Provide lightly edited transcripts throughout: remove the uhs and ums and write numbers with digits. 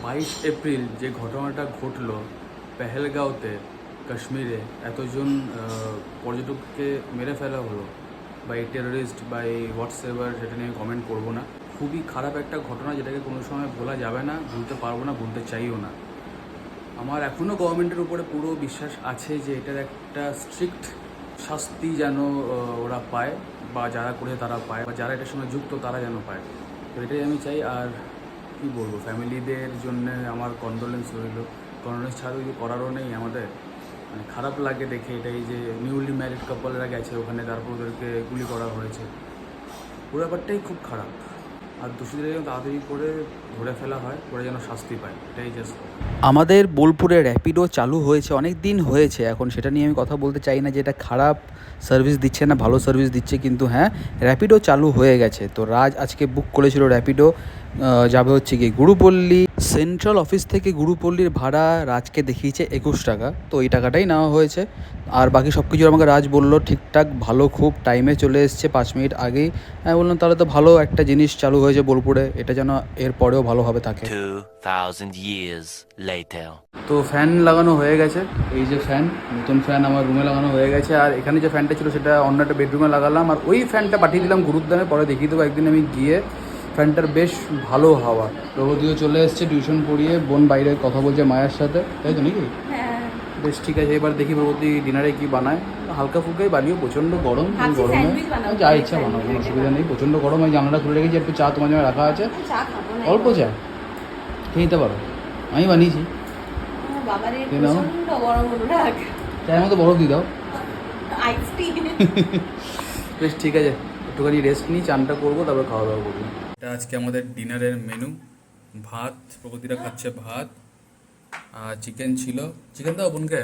22 April যে ঘটনাটা ঘটলো পেহেলগাঁওতে কাশ্মীরে, এতজন পর্যটককে মেরে ফেলা হলো বা এই টেরোরিস্ট বা এই হোয়াটসঅ্যাপার, সেটা নিয়ে আমি কমেন্ট করবো না। খুবই খারাপ একটা ঘটনা, যেটাকে কোনো সময় ভোলা যাবে না, ভুলতে পারবো না, ভুলতে চাইও না। আমার এখনও গভর্নমেন্টের উপরে পুরো বিশ্বাস আছে যে এটার একটা স্ট্রিক্ট শাস্তি যেন ওরা পায়, বা যারা করে তারা পায়, বা যারা এটার সঙ্গে যুক্ত তারা যেন পায়। তো এটাই আমি চাই। আর কী বলবো, ফ্যামিলিদের জন্য আমার কন্ডোলেন্স রইল। কন্ডোলেন্স ছাড়া কিছু করারও নেই আমাদের। মানে খারাপ লাগে দেখে এটাই, যে নিউলি ম্যারিড কাপলরা গেছে ওখানে, তারপর ওদেরকে গুলি করা হয়েছে। পুরো ব্যাপারটাই খুব খারাপ। আর দোষীদের যেন তাড়াতাড়ি করে ধরে ফেলা হয়, ওরা যেন শাস্তি পায়, এটাই জাস্ট। আমাদের বোলপুরে র্যাপিডো চালু হয়েছে, অনেক দিন হয়েছে। এখন সেটা নিয়ে আমি কথা বলতে চাই না যে এটা খারাপ সার্ভিস দিচ্ছে না ভালো সার্ভিস দিচ্ছে, কিন্তু হ্যাঁ, র্যাপিডো চালু হয়ে গেছে। তো রাজ আজকে বুক করেছিল র্যাপিডো, যাবে হচ্ছে গিয়ে গুরুপল্লী। সেন্ট্রাল অফিস থেকে গুরুপল্লীর ভাড়া রাজকে দেখিয়েছে 21 টাকা, তো এই টাকাটাই নেওয়া হয়েছে। আর বাকি সব কিছু আমাকে রাজ বললো ঠিকঠাক ভালো, খুব টাইমে চলে এসছে, 5 মিনিট আগেই। আমি বললাম তাহলে তো ভালো একটা জিনিস চালু হয়েছে বোলপুরে, এটা যেন এর পরেও ভালোভাবে থাকে। 2000 years later. তো ফ্যান লাগানো হয়ে গেছে, এই যে ফ্যান, নতুন ফ্যান আমার রুমে লাগানো হয়ে গেছে। আর এখানে যে ফ্যানটা ছিল সেটা অন্য একটা বেডরুমে লাগালাম, আর ওই ফ্যানটা পাঠিয়ে দিলাম গুরুদ্বারে, পরে দেখিয়ে দেবো একদিন আমি গিয়ে। ফ্যানটার বেশ ভালো হাওয়া। প্রগতিও চলে এসছে টিউশন পড়িয়ে, বোন বাইরে কথা বলছে মায়ের সাথে, তাই তো নাকি? বেশ ঠিক আছে, এবার দেখি প্রগতি ডিনারে কি বানায়। হালকা ফুলকাই বানিও, প্রচণ্ড গরম। গরমে যা ইচ্ছা বানাও, কোনো অসুবিধা নেই। প্রচণ্ড গরম, আমি জানলাটা খুলে রেখেছি, একটু চা তোমার জন্য রাখা আছে, অল্প চা খেয়ে নিতে পারো, আমি বানিয়েছি। চায়ের মতো বরফ দিয়ে দাও। বেশ ঠিক আছে, একটুখানি রেস্ট নিই, চানটা করবো, তারপর খাওয়া দাওয়া করবো। এটা আজকে আমাদের ডিনারের মেনু। ভাত, প্রগতিরা খাচ্ছে ভাত, আর চিকেন ছিল। চিকেন দাও বোনকে,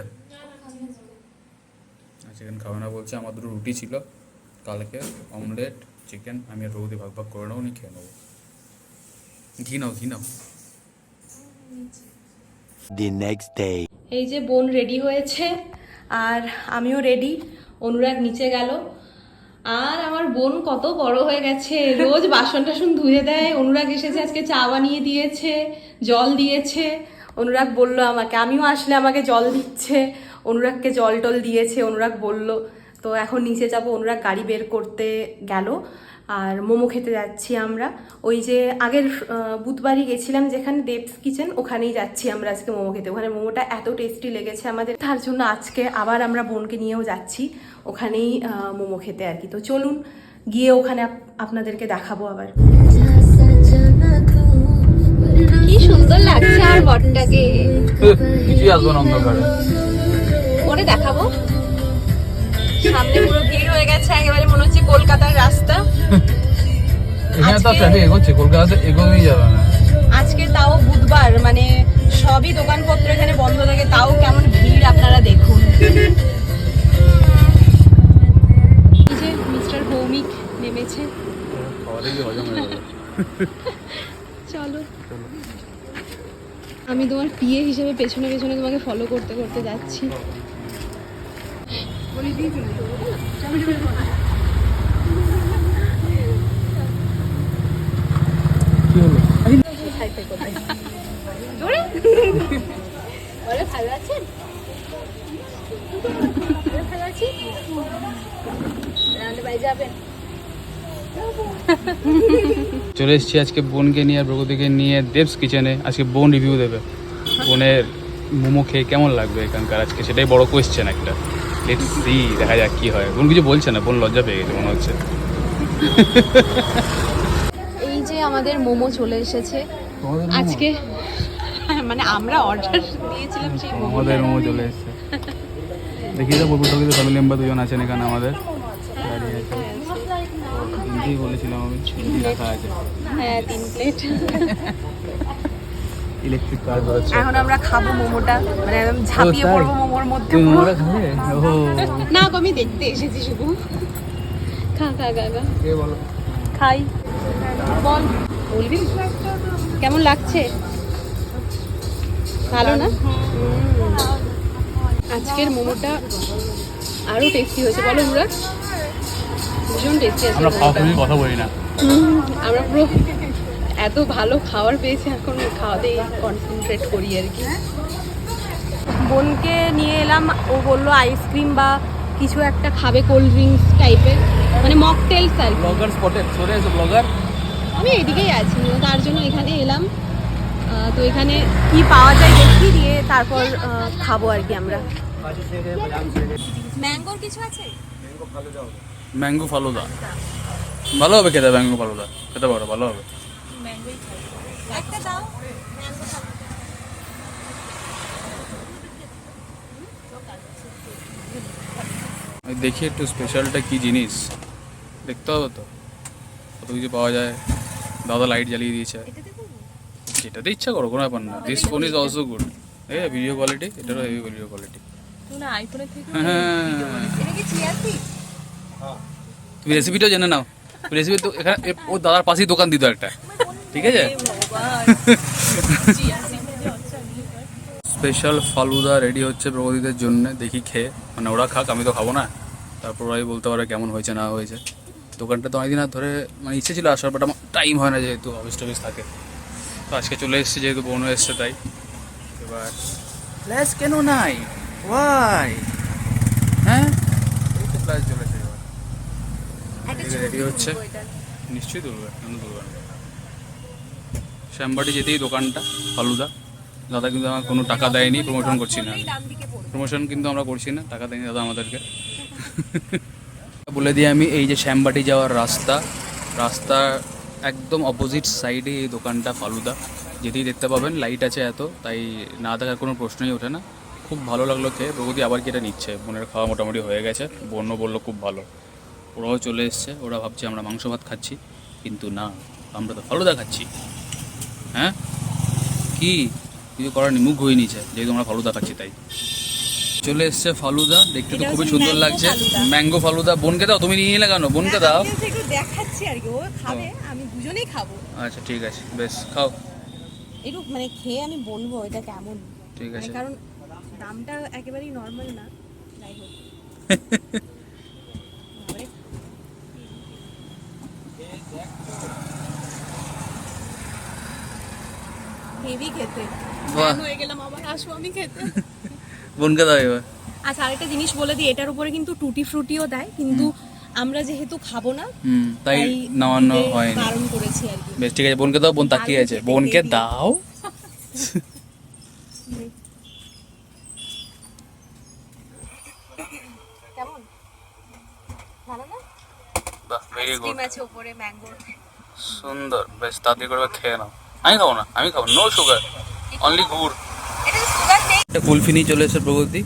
চিকেন খাবে না বলছে। আমার দুটো রুটি ছিল কালকে, অমলেট, চিকেন। আমি আর প্রগতি ভাগ ভাগ করে নেবো, নি খেয়ে নেবো। ঘি নাও, ঘি নাও। The next day. এই যে বোন রেডি হয়েছে আর আমিও রেডি। অনুরাগ নিচে গেল। আর আমার বোন কত বড় হয়ে গেছে, রোজ বাসন টাসন ধুয়ে দেয়। অনুরাগ এসেছে আজকে, চা বানিয়ে দিয়েছে, জল দিয়েছে। অনুরাগ বলল আমাকে, আমিও আসলে আমাকে জল দিচ্ছে। অনুরাগকে জল টল দিয়েছে, অনুরাগ বলল। তো এখন নিচে যাব, অনুরাগ গাড়ি বের করতে গেল। আর মোমো খেতে যাচ্ছি আমরা। ওই যে আগের বুধবারই গেছিলাম যেখানে দেবস কিচেন, ওখানেই যাচ্ছি আমরা আজকে মোমো খেতে। ওখানে মোমোটা এত টেস্টি লেগেছে আমাদের, তার জন্য আজকে আবার আমরা বোনকে নিয়েও যাচ্ছি ওখানেই মোমো খেতে আর কি। তো চলুন গিয়ে ওখানে আপনাদেরকে দেখাবো আবার। কি সুন্দর লাগছে আর বটটাকে, কিছুই আসবো না অন্ধকারে, পরে দেখাবো। সামনে পুরো ভিড় হয়ে গেছে, একেবারে মনে হচ্ছে কলকাতার রাস্তা। এখানে তো ট্রাফিক এগোচ্ছে, কলকাতাতে এগোতেই যাবে না। আজকে তাও বুধবার, মানে সবই দোকানপত্র এখানে বন্ধ থাকে, তাও কেমন ভিড় আপনারা দেখুন। এই যে মিস্টার ভৌমিক নেমেছে। চলো, আমি তোমার পিএ হিসেবে পেছনে পেছনে তোমাকে ফলো করতে করতে যাচ্ছি। চলে এসেছি আজকে বোনকে নিয়ে আর প্রগতিকে নিয়ে দেবস কিচেনে। আজকে বোন রিভিউ দেবে বোনের মোমো খেয়ে কেমন লাগবে এখানকার আজকে, সেটাই বড় কোয়েশ্চেন একটা। লেটস সি, দেখা যাক কি হয়। বোন কিছু বলছে না, বোন লজ্জা পেয়ে গেছে মনে হচ্ছে। এই যে আমাদের মোমো চলে এসেছে আজকে, মানে আমরা অর্ডার দিয়েছিলাম সেই মোমো। আমাদের মোমো চলে এসেছে। দেখি তো বলবো, ফ্যামিলি মেম্বার দুজন আছেন এখানে আমাদের, দাঁড়িয়ে আছে। হিন্দি বলেছিলাম আমি, হিন্দি রাখা আছে। হ্যাঁ, 3 প্লেট। ইলেকট্রিক কার হচ্ছে। এখন আমরা খাবো মোমোটা, মানে একদম ঝাঁপিয়ে পড়বো মোমোর মধ্যে। তুমি মোমোটা খাবে? ওহো না, আমি দেখতে এসেছি শুধু। খা খা খা খা। কে বলো? খাই, বল, বলবি কেমন লাগছে? ভালো না? আজকের মোমোটা আরো টেস্টি হয়েছে, বলো অনুরাগ? ভীষণ টেস্টি আছে। আমরা খাওয়া নিয়ে কথা বলি না, আমরা পুরো এত ভালো খাবার পেয়েছি, এখন খাওয়াতেই কনসেন্ট্রেট করি আর কি। বোনকে নিয়ে এলাম, ও বললো আইসক্রিম বা কিছু একটা খাবে, কোল্ড ড্রিঙ্কস টাইপের, মানে মকটেলস আর কি। ব্লগার স্পটেড, সরে এসো ব্লগার। আমি এদিকেই আছি, তার জন্য এখানে এলাম। তো এখানে কি পাওয়া যায় দেখি, দিয়ে তারপর খাবো আর কি আমরা। ম্যাঙ্গোর কিছু আছে? ম্যাঙ্গো ফালুদা ভালো হবে খেতে, ম্যাঙ্গো ফালুদা খেতে পারো, ভালো হবে। একটা দাও। দেখি একটু স্পেশালটা কি জিনিস, দেখতে হবে তো, কত কিছু পাওয়া যায়। দাদা লাইট জ্বালিয়ে দিয়েছে, যেটাতে ইচ্ছা করো, কোনো ব্যাপার না। This phone is also good, video quality, এটারও হেভি ভিডিও কোয়ালিটি। না আইফোনের থেকে হ্যাঁ, এটা কি চিয়ারটি? তুমি রেসিপিটাও জেনে নাও। রেসিপি তো এখানে ও দাদার পাশেই দোকান দিত একটা, ঠিক আছে। স্পেশাল ফালুদা রেডি হচ্ছে প্রগতিদের জন্য, দেখি খেয়ে, মানে ওরা খাক, আমি তো খাবো না, তারপর ওরাই বলতে পারে কেমন হয়েছে না হয়েছে। দোকানটা তো অনেকদিন ধরে মানে ইচ্ছে ছিল আসার, বাট আমার টাইম হয় না, যেহেতু অফিস টফিস থাকে। তো আজকে চলে এসেছে, যেহেতু বোনও এসছে, তাই এবার প্লাস কেন নাই, ওয়াই, হ্যাঁ এই তো প্লাস চলেছে। রেডি হচ্ছে, নিশ্চয়ই তুলবে, কেন তুলবে না। শ্যামবাটি যেতেই দোকানটা ফালুদা। দাদা কিন্তু আমার কোনো টাকা দেয়নি, প্রমোশন করছি না, প্রমোশন কিন্তু আমরা করছি না, টাকা দেয়নি দাদা আমাদেরকে। বলে দিই আমি, এই যে শ্যামবাটি যাওয়ার রাস্তা, রাস্তার একদম অপোজিট সাইডে এই দোকানটা ফালুদা। যেতেই দেখতে পাবেন, লাইট আছে এত, তাই না দেখার কোনো প্রশ্নই ওঠে না। খুব ভালো লাগলো খেয়ে, প্রগতি আবার কেটে নিচ্ছে, বোনের খাওয়া মোটামুটি হয়ে গেছে, বোনও বললো খুব ভালো। ওরাও চলে এসছে, ওরা ভাবছে আমরা মাংস ভাত খাচ্ছি, কিন্তু না, আমরা তো ফালুদা খাচ্ছি। হ্যাঁ কি কিছু করার নেই, মুখ হয়ে নিচ্ছে, যেহেতু আমরা ফালুদা খাচ্ছি তাই। চলে এসছে ফালুদা, দেখতে তো খুবই সুন্দর লাগছে, ম্যাঙ্গো ফালুদা। বোনকে দাও, তুমি নিয়ে নিলে কেন, বোনকে দাও। একটু দেখাচ্ছি আর কি, ও খাবে, আমি দুজনেই খাবো। আচ্ছা ঠিক আছে, বেশ খাও। একটু মানে খেয়ে আমি বলবো এটা কেমন, ঠিক আছে। কারণ দামটা একেবারেই নর্মাল না, যাই হোক। হেভি খেতে, বাহ। হয়ে গেলাম আবার, আসবো আমি খেতে। বোনকে দাও এবার। আচ্ছা আরেকটা জিনিস বলে দিই, এটার উপরে কিন্তু টুটি ফ্রুটিও দেয়, কিন্তু আমরা যেহেতু খাবো না, তাই নামানো দিতে হয়নি। বারণ করেছি আর কি। বেশ ঠিক আছে, বোনকে দাও, বোন তাকিয়ে আছে, বোনকে দাও। কেমন ভালো না? বাহ, ভেরি গুড, ডিম আছে উপরে, ম্যাঙ্গো সুন্দর, বেশ তাড়াতাড়ি করে খেয়ে নাও। আমি খাবো না, আমি খাবো, নো সুগার, অনলি গুড়। এটা সুগার নেই। একটা কুলফি নিয়ে চলে এসে প্রগতি,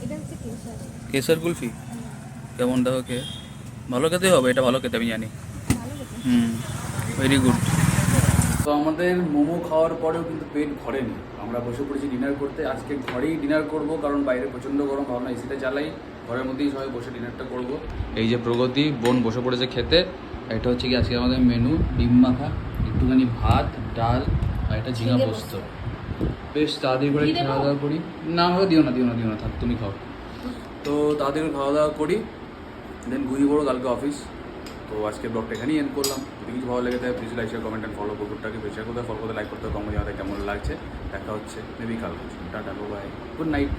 এটা হচ্ছে কেশর। কেসার কুলফি, কেমন দেখো খেয়ে, ভালো খেতে হবে, এটা ভালো খেতে আমি জানি। Very good. তো আমাদের মোমো খাওয়ার পরেও কিন্তু পেট ভরেনি, আমরা বসে পড়েছি ডিনার করতে। আজকে ঘরেই ডিনার করব, কারণ বাইরে প্রচণ্ড গরম, ভাবনা এসিটা চালাই, ঘরের মধ্যেই সবাই বসে ডিনারটা করব। এই যে প্রগতি, বোন বসে পড়েছে খেতে। এটা হচ্ছে কি আজকে আমাদের মেনু, ডিম মাখা, একটুখানি ভাত, ডাল, আর এটা ঝিঙা পোস্ত। বেশ তাড়াতাড়ি করে খাওয়া দাওয়া করি। না আমাকে দিও না, দিও না, দিও না, থাক তুমি খাও। তো তাড়াতাড়ি করে খাওয়া দাওয়া করি, দেন ঘুরিয়ে পড়ো কালকে অফিস। তো আজকে ব্লগটা এখানেই এন্ড করলাম। যদি কিছু ভালো লেগে থাকে please like share comment and follow গ্রুপটাকে, শেয়ার করতে, ফলো করতে, লাইক করতে, কমেন্ট জানাতে কেমন লাগছে। দেখা হচ্ছে মেবি কাল। Tata, bye, good night.